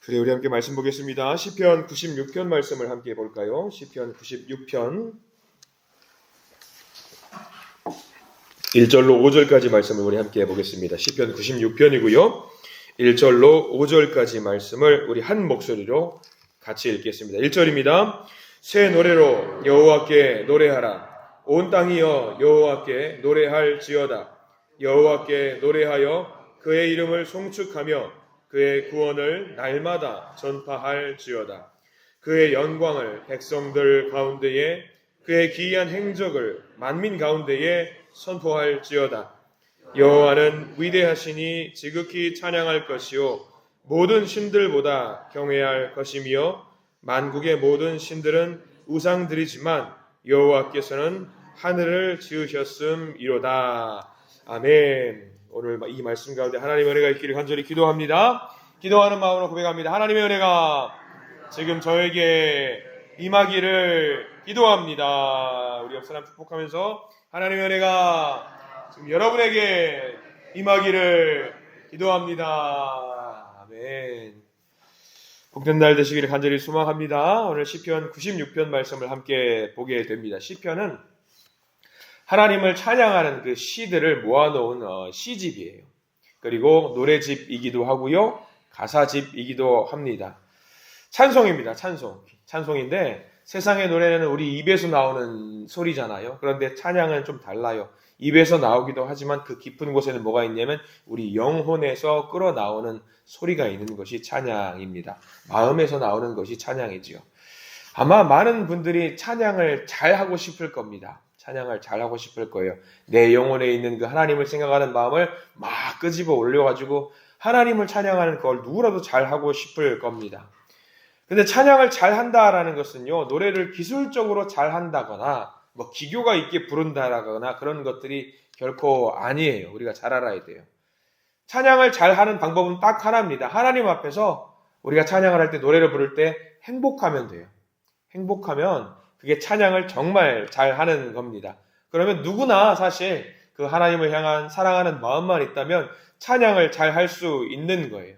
그래, 우리 함께 말씀 보겠습니다. 시편 96편 말씀을 함께 볼까요? 시편 96편 1절로 5절까지 말씀을 우리 함께 보겠습니다. 시편 96편이고요. 1절로 5절까지 말씀을 우리 한 목소리로 같이 읽겠습니다. 1절입니다. 새 노래로 여호와께 노래하라. 온 땅이여 여호와께 노래할지어다. 여호와께 노래하여 그의 이름을 송축하며 그의 구원을 날마다 전파할지어다. 그의 영광을 백성들 가운데에, 그의 기이한 행적을 만민 가운데에 선포할지어다. 여호와는 위대하시니 지극히 찬양할 것이요 모든 신들보다 경외할 것이며, 만국의 모든 신들은 우상들이지만 여호와께서는 하늘을 지으셨음이로다. 아멘. 오늘 이 말씀 가운데 하나님의 은혜가 있기를 간절히 기도합니다. 기도하는 마음으로 고백합니다. 하나님의 은혜가 지금 저에게 임하기를 기도합니다. 우리 옆 사람 축복하면서 하나님의 은혜가 지금 여러분에게 임하기를 기도합니다. 아멘. 복된 날 되시기를 간절히 소망합니다. 오늘 시편 96편 말씀을 함께 보게 됩니다. 시편은 하나님을 찬양하는 그 시들을 모아놓은 시집이에요. 그리고 노래집이기도 하고요, 가사집이기도 합니다. 찬송입니다. 찬송인데 세상의 노래는 우리 입에서 나오는 소리잖아요. 그런데 찬양은 좀 달라요. 입에서 나오기도 하지만 그 깊은 곳에는 뭐가 있냐면 우리 영혼에서 끌어나오는 소리가 있는 것이 찬양입니다. 마음에서 나오는 것이 찬양이지요. 아마 많은 분들이 찬양을 잘하고 싶을 겁니다. 찬양을 잘하고 싶을 거예요. 내 영혼에 있는 그 하나님을 생각하는 마음을 막 끄집어 올려가지고 하나님을 찬양하는 걸 누구라도 잘하고 싶을 겁니다. 근데 찬양을 잘한다라는 것은요, 노래를 기술적으로 잘한다거나 뭐 기교가 있게 부른다라거나 그런 것들이 결코 아니에요. 우리가 잘 알아야 돼요. 찬양을 잘하는 방법은 딱 하나입니다. 하나님 앞에서 우리가 찬양을 할 때, 노래를 부를 때 행복하면 돼요. 행복하면 그게 찬양을 정말 잘하는 겁니다. 그러면 누구나 사실 그 하나님을 향한 사랑하는 마음만 있다면 찬양을 잘할 수 있는 거예요.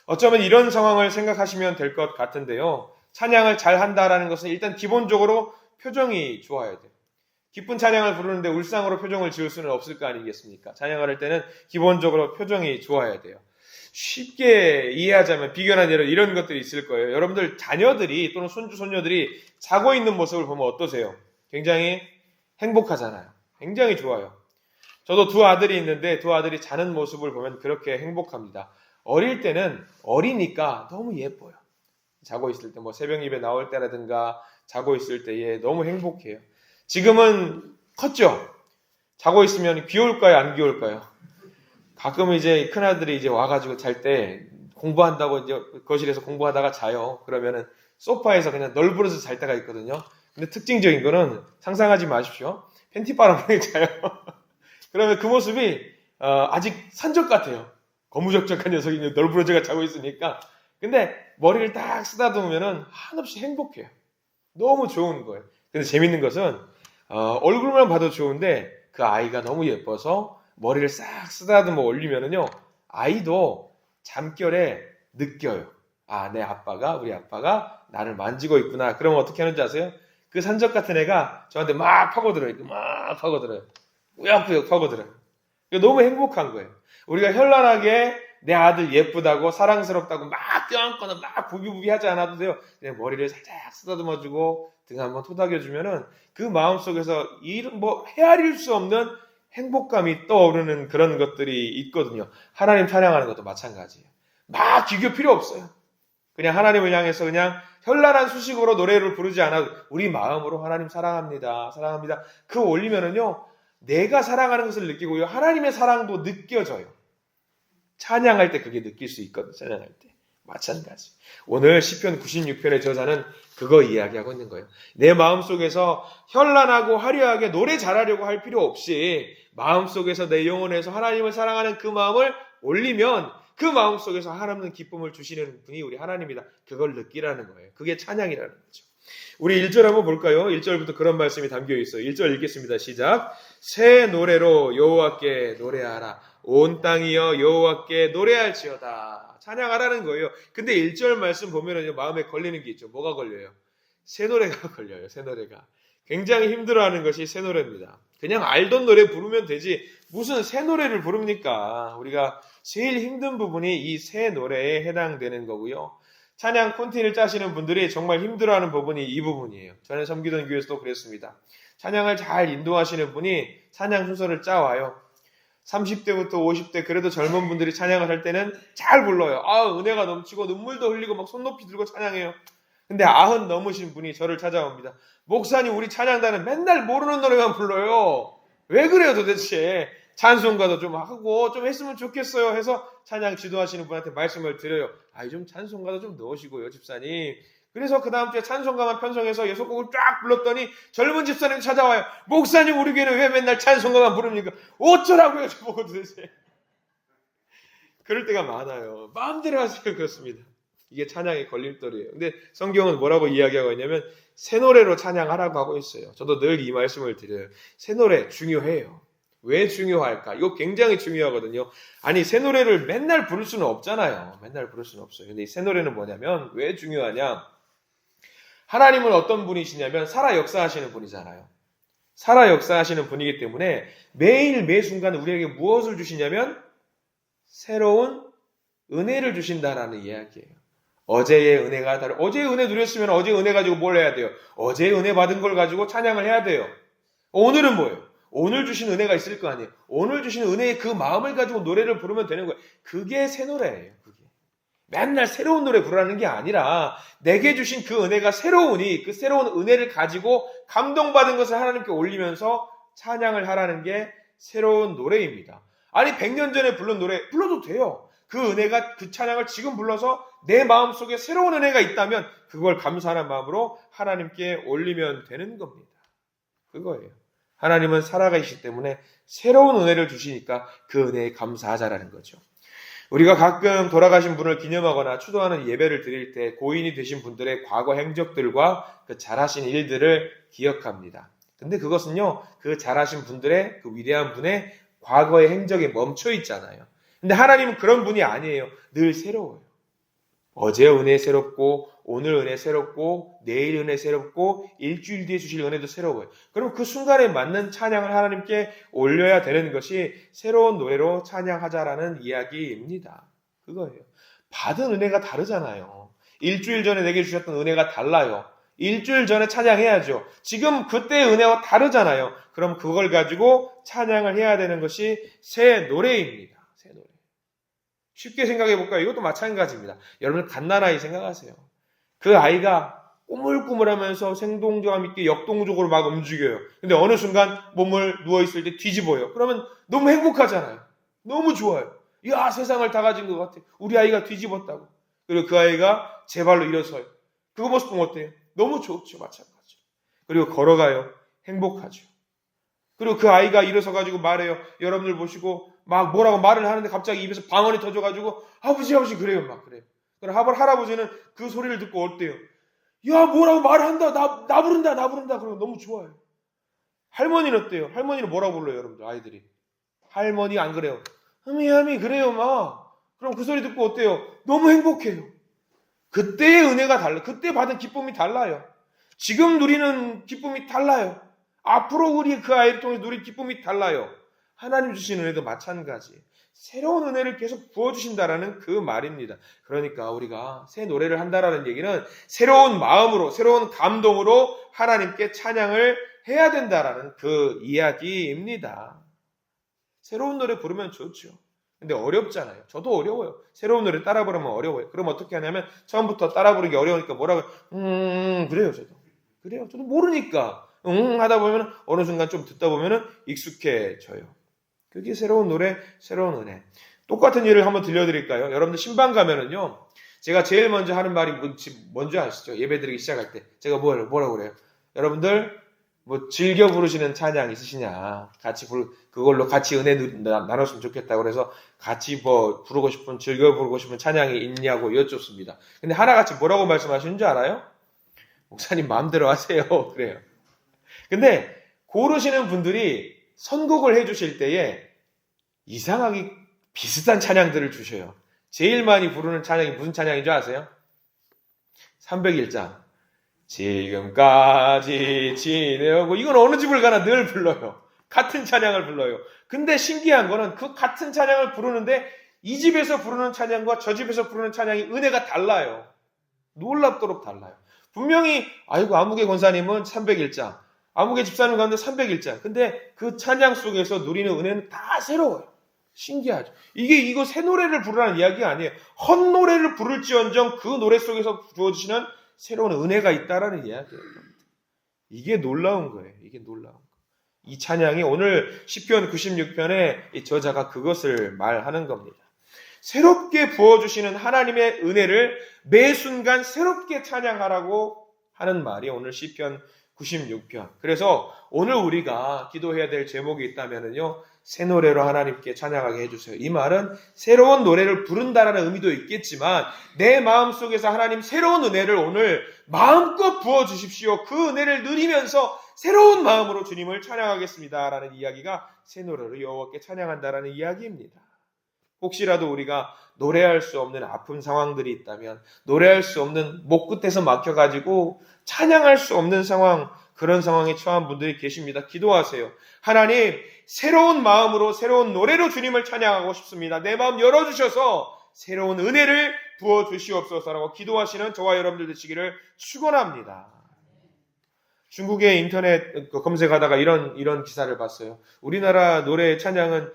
어쩌면 이런 상황을 생각하시면 될 것 같은데요. 찬양을 잘한다라는 것은 일단 기본적으로 표정이 좋아야 돼요. 기쁜 찬양을 부르는데 울상으로 표정을 지을 수는 없을 거 아니겠습니까? 찬양을 할 때는 기본적으로 표정이 좋아야 돼요. 쉽게 이해하자면 비견한 예로 이런 것들이 있을 거예요. 여러분들 자녀들이 또는 손주, 손녀들이 자고 있는 모습을 보면 어떠세요? 굉장히 행복하잖아요. 굉장히 좋아요. 저도 두 아들이 있는데 두 아들이 자는 모습을 보면 그렇게 행복합니다. 어릴 때는 어리니까 너무 예뻐요. 자고 있을 때 뭐 새벽 예배 나올 때라든가 자고 있을 때에 너무 행복해요. 지금은 컸죠? 자고 있으면 귀여울까요? 안 귀여울까요? 가끔 이제 큰아들이 이제 와가지고 잘 때 공부한다고 이제 거실에서 공부하다가 자요. 그러면은 소파에서 그냥 널브러져 잘 때가 있거든요. 근데 특징적인 거는 상상하지 마십시오. 팬티바람을 자요. 그러면 그 모습이 아직 산적 같아요. 거무적적한 녀석이 널브러져가 자고 있으니까. 근데 머리를 딱 쓰다듬으면은 한없이 행복해요. 너무 좋은 거예요. 근데 재밌는 것은 얼굴만 봐도 좋은데 그 아이가 너무 예뻐서 머리를 싹 쓰다듬어 올리면은요, 아이도 잠결에 느껴요. 아, 우리 아빠가 나를 만지고 있구나. 그러면 어떻게 하는지 아세요? 그 산적 같은 애가 저한테 막 파고들어요. 막 파고들어요. 꾸역꾸역 파고들어요. 너무 행복한 거예요. 우리가 현란하게 내 아들 예쁘다고 사랑스럽다고 막 껴안거나 막 부비부비 하지 않아도 돼요. 그냥 머리를 살짝 쓰다듬어주고 등 한번 토닥여주면은 그 마음속에서 헤아릴 수 없는 행복감이 떠오르는 그런 것들이 있거든요. 하나님 찬양하는 것도 마찬가지예요. 막 기교 필요 없어요. 그냥 하나님을 향해서 그냥 현란한 수식으로 노래를 부르지 않아도 우리 마음으로 하나님 사랑합니다. 사랑합니다. 그거 올리면은요, 내가 사랑하는 것을 느끼고요, 하나님의 사랑도 느껴져요. 찬양할 때 그게 느낄 수 있거든요. 찬양할 때. 마찬가지. 오늘 시편 96편의 저자는 그거 이야기하고 있는 거예요. 내 마음속에서 현란하고 화려하게 노래 잘하려고 할 필요 없이 마음속에서 내 영혼에서 하나님을 사랑하는 그 마음을 올리면 그 마음속에서 하나님은 기쁨을 주시는 분이 우리 하나님이다. 그걸 느끼라는 거예요. 그게 찬양이라는 거죠. 우리 1절 한번 볼까요? 1절부터 그런 말씀이 담겨 있어요. 1절 읽겠습니다. 시작. 새 노래로 여호와께 노래하라. 온 땅이여 여호와께 노래할지어다. 찬양하라는 거예요. 근데 1절 말씀 보면은 마음에 걸리는 게 있죠. 뭐가 걸려요? 새 노래가 걸려요. 새 노래가. 굉장히 힘들어하는 것이 새 노래입니다. 그냥 알던 노래 부르면 되지 무슨 새 노래를 부릅니까? 우리가 제일 힘든 부분이 이 새 노래에 해당되는 거고요. 찬양 콘티를 짜시는 분들이 정말 힘들어하는 부분이 이 부분이에요. 저는 섬기던 교회에서도 그랬습니다. 찬양을 잘 인도하시는 분이 찬양 순서를 짜와요. 30대부터 50대 그래도 젊은 분들이 찬양을 할 때는 잘 불러요. 은혜가 넘치고 눈물도 흘리고 막 손높이 들고 찬양해요. 근데 90 넘으신 분이 저를 찾아옵니다. 목사님 우리 찬양단은 맨날 모르는 노래만 불러요. 왜 그래요 도대체? 찬송가도 좀 하고 좀 했으면 좋겠어요 해서 찬양 지도하시는 분한테 말씀을 드려요. 좀 찬송가도 좀 넣으시고요 집사님. 그래서 그 다음 주에 찬송가만 편성해서 6곡을 쫙 불렀더니 젊은 집사님 찾아와요. 목사님 우리 교회는 왜 맨날 찬송가만 부릅니까? 어쩌라고요 저보고 도대체. 그럴 때가 많아요. 마음대로 하세요. 그렇습니다. 이게 찬양의 걸림돌이에요. 근데 성경은 뭐라고 이야기하고 있냐면 새 노래로 찬양하라고 하고 있어요. 저도 늘 이 말씀을 드려요. 새 노래 중요해요. 왜 중요할까? 이거 굉장히 중요하거든요. 아니 새 노래를 맨날 부를 수는 없잖아요. 맨날 부를 수는 없어요. 근데 이 새 노래는 뭐냐면 왜 중요하냐? 하나님은 어떤 분이시냐면 살아 역사하시는 분이잖아요. 살아 역사하시는 분이기 때문에 매일 매 순간 우리에게 무엇을 주시냐면 새로운 은혜를 주신다라는 이야기예요. 어제의 은혜가 다르. 어제의 은혜 누렸으면 어제의 은혜 가지고 뭘 해야 돼요? 어제의 은혜 받은 걸 가지고 찬양을 해야 돼요. 오늘은 뭐예요? 오늘 주신 은혜가 있을 거 아니에요. 오늘 주신 은혜의 그 마음을 가지고 노래를 부르면 되는 거예요. 그게 새 노래예요. 그게. 맨날 새로운 노래 부르라는 게 아니라 내게 주신 그 은혜가 새로우니 그 새로운 은혜를 가지고 감동받은 것을 하나님께 올리면서 찬양을 하라는 게 새로운 노래입니다. 아니 100년 전에 부른 노래 불러도 돼요. 그 은혜가 그 찬양을 지금 불러서 내 마음속에 새로운 은혜가 있다면 그걸 감사하는 마음으로 하나님께 올리면 되는 겁니다. 그거예요. 하나님은 살아계시기 때문에 새로운 은혜를 주시니까 그 은혜에 감사하자라는 거죠. 우리가 가끔 돌아가신 분을 기념하거나 추도하는 예배를 드릴 때 고인이 되신 분들의 과거 행적들과 그 잘하신 일들을 기억합니다. 근데 그것은요, 그 잘하신 분들의 그 위대한 분의 과거의 행적에 멈춰 있잖아요. 근데 하나님은 그런 분이 아니에요. 늘 새로워요. 어제 은혜 새롭고 오늘 은혜 새롭고 내일 은혜 새롭고 일주일 뒤에 주실 은혜도 새로워요. 그럼 그 순간에 맞는 찬양을 하나님께 올려야 되는 것이 새로운 노래로 찬양하자라는 이야기입니다. 그거예요. 받은 은혜가 다르잖아요. 일주일 전에 내게 주셨던 은혜가 달라요. 일주일 전에 찬양해야죠. 지금 그때의 은혜와 다르잖아요. 그럼 그걸 가지고 찬양을 해야 되는 것이 새 노래입니다. 새 노래. 쉽게 생각해 볼까요? 이것도 마찬가지입니다. 여러분 갓난아이 생각하세요. 그 아이가 꾸물꾸물하면서 생동감 있게 역동적으로 막 움직여요. 근데 어느 순간 몸을 누워있을 때 뒤집어요. 그러면 너무 행복하잖아요. 너무 좋아요. 이야 세상을 다 가진 것 같아. 우리 아이가 뒤집었다고. 그리고 그 아이가 제 발로 일어서요. 그거 모습 보면 어때요? 너무 좋죠. 마찬가지. 그리고 걸어가요. 행복하죠. 그리고 그 아이가 일어서가지고 말해요. 여러분들 보시고 막 뭐라고 말을 하는데 갑자기 입에서 방언이 터져가지고 아버지 그래요. 막 그래요. 그럼 할아버지는 그 소리를 듣고 어때요? 야 뭐라고 말한다. 나 부른다. 그러면 너무 좋아요. 할머니는 어때요? 할머니는 뭐라고 불러요 여러분들 아이들이? 할머니 안 그래요. 하미 그래요 막. 그럼 그 소리 듣고 어때요? 너무 행복해요. 그때의 은혜가 달라요. 그때 받은 기쁨이 달라요. 지금 누리는 기쁨이 달라요. 앞으로 우리 그 아이를 통해 누릴 기쁨이 달라요. 하나님 주신 은혜도 마찬가지. 새로운 은혜를 계속 부어주신다라는 그 말입니다. 그러니까 우리가 새 노래를 한다라는 얘기는 새로운 마음으로, 새로운 감동으로 하나님께 찬양을 해야 된다라는 그 이야기입니다. 새로운 노래 부르면 좋죠. 근데 어렵잖아요. 저도 어려워요. 새로운 노래 따라 부르면 어려워요. 그럼 어떻게 하냐면 처음부터 따라 부르기 어려우니까 뭐라고 그래요 저도. 그래요. 저도 모르니까 하다 보면 어느 순간 좀 듣다 보면 익숙해져요. 그게 새로운 노래, 새로운 은혜. 똑같은 예를 한번 들려드릴까요? 여러분들 신방 가면은요. 제가 제일 먼저 하는 말이 뭔지 아시죠? 예배드리기 시작할 때. 제가 뭐라고 그래요? 여러분들 뭐 즐겨 부르시는 찬양 있으시냐? 그걸로 같이 은혜 나눴으면 좋겠다고 그래서 같이 뭐 즐겨 부르고 싶은 찬양이 있냐고 여쭙습니다. 근데 하나같이 뭐라고 말씀하시는 줄 알아요? 목사님 마음대로 하세요. 그래요. 근데 고르시는 분들이 선곡을 해주실 때에 이상하게 비슷한 찬양들을 주셔요. 제일 많이 부르는 찬양이 무슨 찬양인 줄 아세요? 301장. 지금까지 지내오고, 이건 어느 집을 가나 늘 불러요. 같은 찬양을 불러요. 근데 신기한 거는 그 같은 찬양을 부르는데 이 집에서 부르는 찬양과 저 집에서 부르는 찬양이 은혜가 달라요. 놀랍도록 달라요. 분명히 아이고 아무개 권사님은 301장, 아무개 집사님 가운데 301장. 근데 그 찬양 속에서 누리는 은혜는 다 새로워요. 신기하죠. 이거 새 노래를 부르라는 이야기 아니에요. 헛노래를 부를지언정 그 노래 속에서 주어지시는 새로운 은혜가 있다라는 이야기예요. 이게 놀라운 거예요. 이게 놀라운 거예요. 이 찬양이 오늘 시편 96편에 저자가 그것을 말하는 겁니다. 새롭게 부어주시는 하나님의 은혜를 매 순간 새롭게 찬양하라고 하는 말이 오늘 시편 96편. 그래서 오늘 우리가 기도해야 될 제목이 있다면요, 새 노래로 하나님께 찬양하게 해주세요. 이 말은 새로운 노래를 부른다라는 의미도 있겠지만 내 마음속에서 하나님 새로운 은혜를 오늘 마음껏 부어주십시오. 그 은혜를 누리면서 새로운 마음으로 주님을 찬양하겠습니다 라는 이야기가 새 노래로 여호와께 찬양한다라는 이야기입니다. 혹시라도 우리가 노래할 수 없는 아픈 상황들이 있다면, 노래할 수 없는 목 끝에서 막혀가지고 찬양할 수 없는 상황, 그런 상황에 처한 분들이 계십니다. 기도하세요. 하나님, 새로운 마음으로 새로운 노래로 주님을 찬양하고 싶습니다. 내 마음 열어주셔서 새로운 은혜를 부어주시옵소서라고 기도하시는 저와 여러분들 되시기를 축원합니다. 중국의 인터넷 검색하다가 이런 기사를 봤어요. 우리나라 노래 찬양은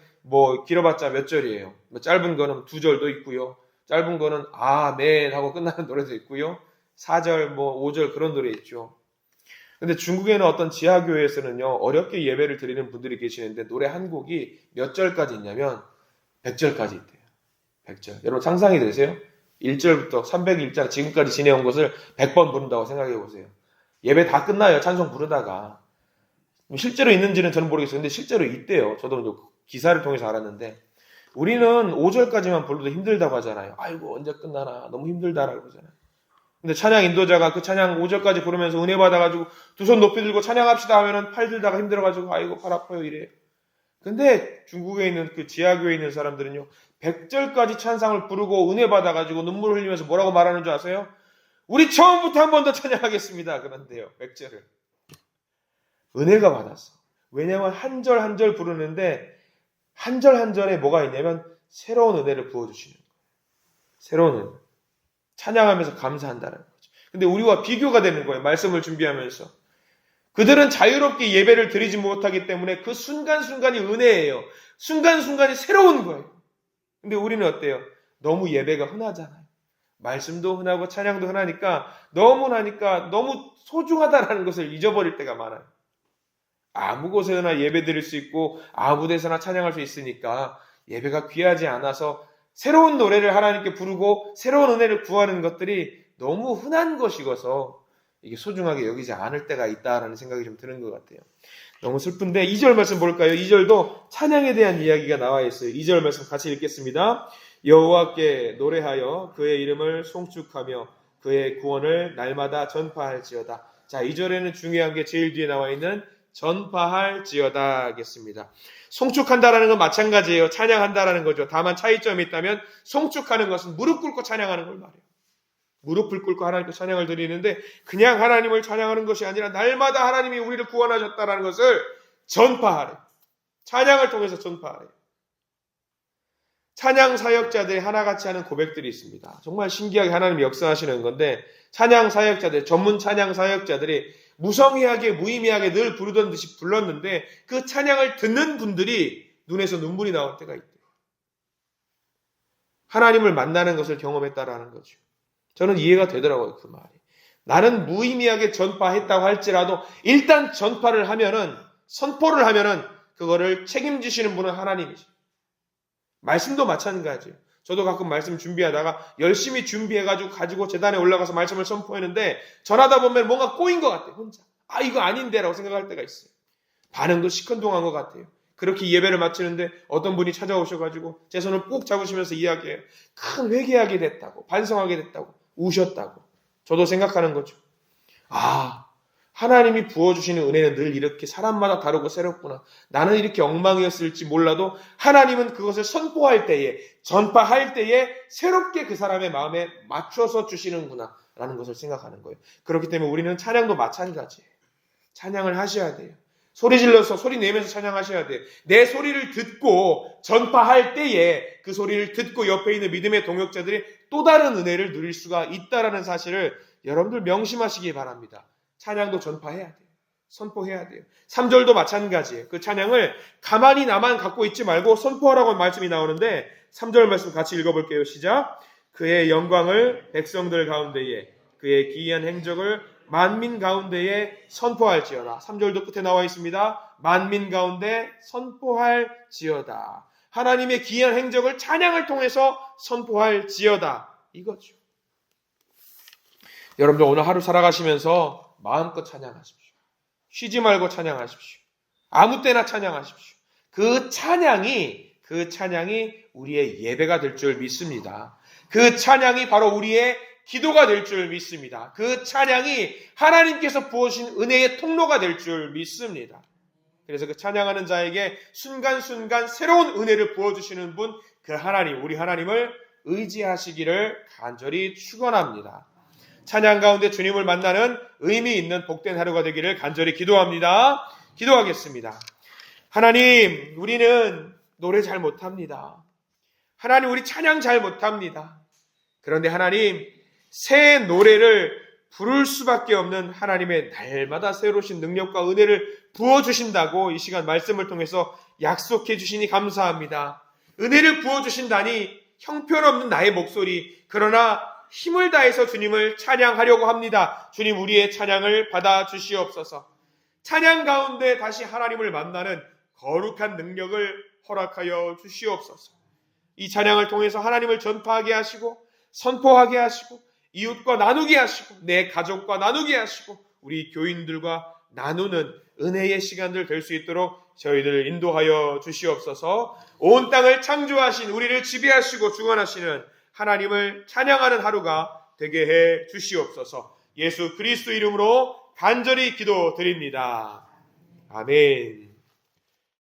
길어봤자 몇 절이에요. 짧은 거는 2절도 있고요. 짧은 거는 아멘 하고 끝나는 노래도 있고요. 4절, 5절 그런 노래 있죠. 근데 중국에는 어떤 지하교회에서는요, 어렵게 예배를 드리는 분들이 계시는데 노래 한 곡이 몇 절까지 있냐면 100절까지 있대요. 100절. 여러분 상상이 되세요? 1절부터 301장 지금까지 지내온 것을 100번 부른다고 생각해 보세요. 예배 다 끝나요. 찬송 부르다가. 실제로 있는지는 저는 모르겠어요. 근데 실제로 있대요. 저도 기사를 통해서 알았는데, 우리는 5절까지만 불러도 힘들다고 하잖아요. 아이고 언제 끝나나 너무 힘들다라고 그러잖아요. 근데 찬양 인도자가 그 찬양 5절까지 부르면서 은혜 받아가지고 두 손 높이 들고 찬양합시다 하면은 팔 들다가 힘들어가지고 아이고 팔 아파요 이래요. 근데 중국에 있는 그 지하교회에 있는 사람들은요, 100절까지 찬상을 부르고 은혜 받아가지고 눈물 흘리면서 뭐라고 말하는 줄 아세요? 우리 처음부터 한 번 더 찬양하겠습니다. 그런데요, 100절을 은혜가 받았어. 왜냐하면 한 절 한 절 부르는데 한 절 한 절에 뭐가 있냐면 새로운 은혜를 부어주시는 거예요. 새로운 은혜. 찬양하면서 감사한다는 거죠. 근데 우리와 비교가 되는 거예요. 말씀을 준비하면서. 그들은 자유롭게 예배를 드리지 못하기 때문에 그 순간순간이 은혜예요. 순간순간이 새로운 거예요. 근데 우리는 어때요? 너무 예배가 흔하잖아요. 말씀도 흔하고 찬양도 흔하니까 너무 소중하다라는 것을 잊어버릴 때가 많아요. 아무 곳에나 예배 드릴 수 있고 아무 데서나 찬양할 수 있으니까 예배가 귀하지 않아서 새로운 노래를 하나님께 부르고 새로운 은혜를 구하는 것들이 너무 흔한 것이어서 이게 소중하게 여기지 않을 때가 있다라는 생각이 좀 드는 것 같아요. 너무 슬픈데 2절 말씀 볼까요? 2절도 찬양에 대한 이야기가 나와 있어요. 2절 말씀 같이 읽겠습니다. 여호와께 노래하여 그의 이름을 송축하며 그의 구원을 날마다 전파할지어다. 자, 2절에는 중요한 게 제일 뒤에 나와 있는 전파할지어다 하겠습니다. 송축한다라는 건 마찬가지예요. 찬양한다라는 거죠. 다만 차이점이 있다면 송축하는 것은 무릎 꿇고 찬양하는 걸 말해요. 무릎을 꿇고 하나님께 찬양을 드리는데 그냥 하나님을 찬양하는 것이 아니라 날마다 하나님이 우리를 구원하셨다라는 것을 전파하래. 찬양을 통해서 전파하래. 찬양 사역자들이 하나같이 하는 고백들이 있습니다. 정말 신기하게 하나님이 역사하시는 건데, 찬양 사역자들, 전문 찬양 사역자들이 무성의하게 무의미하게 늘 부르던 듯이 불렀는데 그 찬양을 듣는 분들이 눈에서 눈물이 나올 때가 있대요. 하나님을 만나는 것을 경험했다라는 거죠. 저는 이해가 되더라고요, 그 말이. 나는 무의미하게 전파했다고 할지라도 일단 전파를 하면은, 선포를 하면은 그거를 책임지시는 분은 하나님이죠. 말씀도 마찬가지예요. 저도 가끔 말씀 준비하다가 열심히 준비해가지고 가지고 제단에 올라가서 말씀을 선포했는데 전하다 보면 뭔가 꼬인 것 같아요. 혼자. 이거 아닌데 라고 생각할 때가 있어요. 반응도 시큰둥한 것 같아요. 그렇게 예배를 마치는데 어떤 분이 찾아오셔가지고 제 손을 꼭 잡으시면서 이야기해요. 큰 회개하게 됐다고, 반성하게 됐다고, 우셨다고. 저도 생각하는 거죠. 하나님이 부어주시는 은혜는 늘 이렇게 사람마다 다르고 새롭구나. 나는 이렇게 엉망이었을지 몰라도 하나님은 그것을 선포할 때에, 전파할 때에 새롭게 그 사람의 마음에 맞춰서 주시는구나 라는 것을 생각하는 거예요. 그렇기 때문에 우리는 찬양도 마찬가지예요. 찬양을 하셔야 돼요. 소리 질러서 소리 내면서 찬양하셔야 돼요. 내 소리를 듣고 전파할 때에 그 소리를 듣고 옆에 있는 믿음의 동역자들이 또 다른 은혜를 누릴 수가 있다라는 사실을 여러분들 명심하시기 바랍니다. 찬양도 전파해야 돼요. 선포해야 돼요. 3절도 마찬가지예요. 그 찬양을 가만히 나만 갖고 있지 말고 선포하라고 말씀이 나오는데 3절 말씀 같이 읽어볼게요. 시작. 그의 영광을 백성들 가운데에 그의 기이한 행적을 만민 가운데에 선포할지어다. 3절도 끝에 나와 있습니다. 만민 가운데 선포할지어다. 하나님의 기이한 행적을 찬양을 통해서 선포할지어다. 이거죠. 여러분들 오늘 하루 살아가시면서 마음껏 찬양하십시오. 쉬지 말고 찬양하십시오. 아무 때나 찬양하십시오. 그 찬양이 우리의 예배가 될 줄 믿습니다. 그 찬양이 바로 우리의 기도가 될 줄 믿습니다. 그 찬양이 하나님께서 부어주신 은혜의 통로가 될 줄 믿습니다. 그래서 그 찬양하는 자에게 순간순간 새로운 은혜를 부어주시는 분, 그 하나님, 우리 하나님을 의지하시기를 간절히 축원합니다. 찬양 가운데 주님을 만나는 의미 있는 복된 하루가 되기를 간절히 기도합니다. 기도하겠습니다. 하나님, 우리는 노래 잘 못합니다. 하나님, 우리 찬양 잘 못합니다. 그런데 하나님, 새 노래를 부를 수밖에 없는 하나님의 날마다 새로우신 능력과 은혜를 부어주신다고 이 시간 말씀을 통해서 약속해 주시니 감사합니다. 은혜를 부어주신다니 형편없는 나의 목소리, 그러나 힘을 다해서 주님을 찬양하려고 합니다. 주님, 우리의 찬양을 받아주시옵소서. 찬양 가운데 다시 하나님을 만나는 거룩한 능력을 허락하여 주시옵소서. 이 찬양을 통해서 하나님을 전파하게 하시고 선포하게 하시고 이웃과 나누게 하시고 내 가족과 나누게 하시고 우리 교인들과 나누는 은혜의 시간들 될 수 있도록 저희들 인도하여 주시옵소서. 온 땅을 창조하신 우리를 지배하시고 주관하시는 하나님을 찬양하는 하루가 되게 해 주시옵소서. 예수 그리스도 이름으로 간절히 기도드립니다. 아멘.